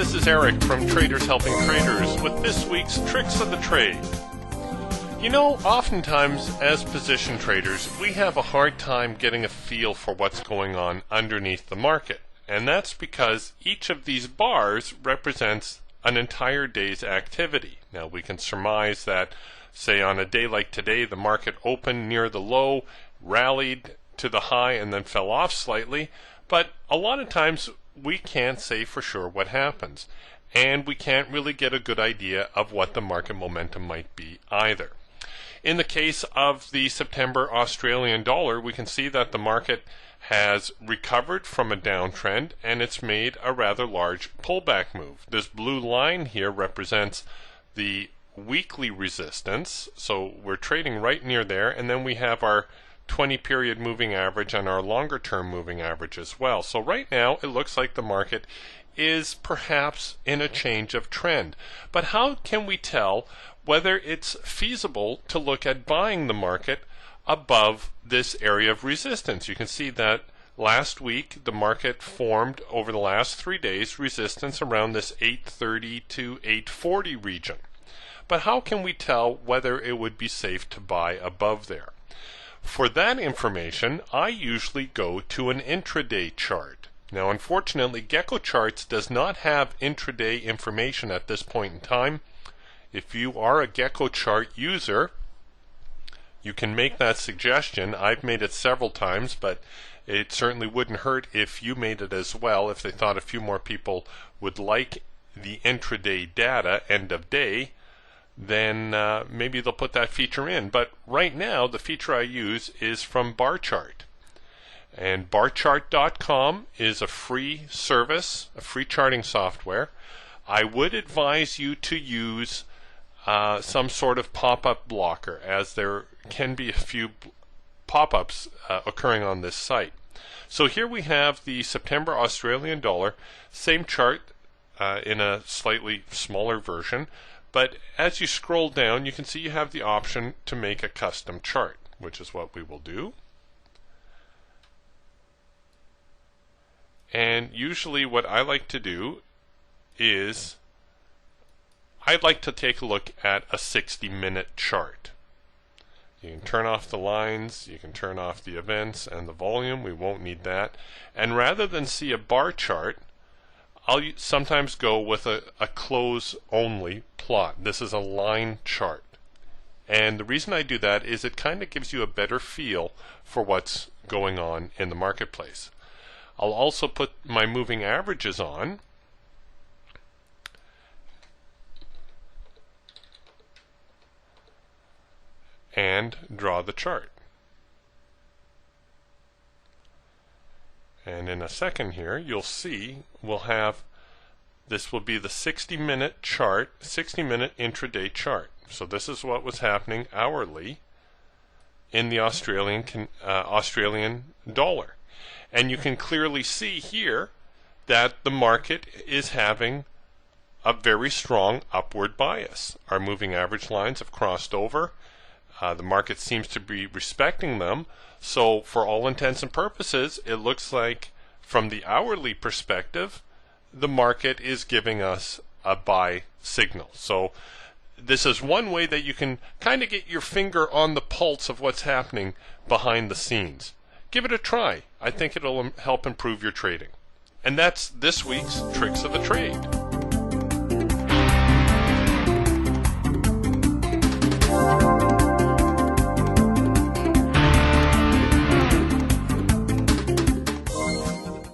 this is Eric from Traders Helping Traders with this week's Tricks of the Trade. You know, oftentimes as position traders, we have a hard time getting a feel for what's going on underneath the market. And that's because each of these bars represents an entire day's activity. Now we can surmise that, say on a day like today, the market opened near the low, rallied to the high, and then fell off slightly. But a lot of times we can't say for sure what happens. And we can't really get a good idea of what the market momentum might be either. In the case of the September Australian dollar, we can see that the market has recovered from a downtrend and it's made a rather large pullback move. This blue line here represents the weekly resistance, so we're trading right near there, and then we have our 20-period moving average and our longer-term moving average as well. So right now it looks like the market is perhaps in a change of trend. But how can we tell whether it's feasible to look at buying the market above this area of resistance? You can see that last week the market formed over the last 3 days resistance around this 830 to 840 region. But how can we tell whether it would be safe to buy above there? For that information, I usually go to an intraday chart. Now, unfortunately, Gecko Charts does not have intraday information at this point in time. If you are a Gecko Chart user, you can make that suggestion. I've made it several times, but it certainly wouldn't hurt if you made it as well, if they thought a few more people would like the intraday data end of day. Then maybe they'll put that feature in. But right now, the feature I use is from Bar Chart. And barchart.com is a free service, a free charting software. I would advise you to use some sort of pop-up blocker, as there can be a few pop-ups occurring on this site. So here we have the September Australian dollar, same chart in a slightly smaller version. But as you scroll down, you can see you have the option to make a custom chart, which is what we will do. And usually what I like to do is I'd like to take a look at a 60-minute chart. You can turn off the lines, you can turn off the events and the volume. We won't need that. And rather than see a bar chart, I'll sometimes go with a close-only plot. This is a line chart. And the reason I do that is it kind of gives you a better feel for what's going on in the marketplace. I'll also put my moving averages on. And draw the chart. And in a second here, you'll see this will be the 60-minute chart, 60-minute intraday chart. So this is what was happening hourly in the Australian dollar. And you can clearly see here that the market is having a very strong upward bias. Our moving average lines have crossed over. The market seems to be respecting them. So for all intents and purposes, it looks like from the hourly perspective, the market is giving us a buy signal. So this is one way that you can kind of get your finger on the pulse of what's happening behind the scenes. Give it a try. I think it'll help improve your trading. And that's this week's Tricks of the Trade.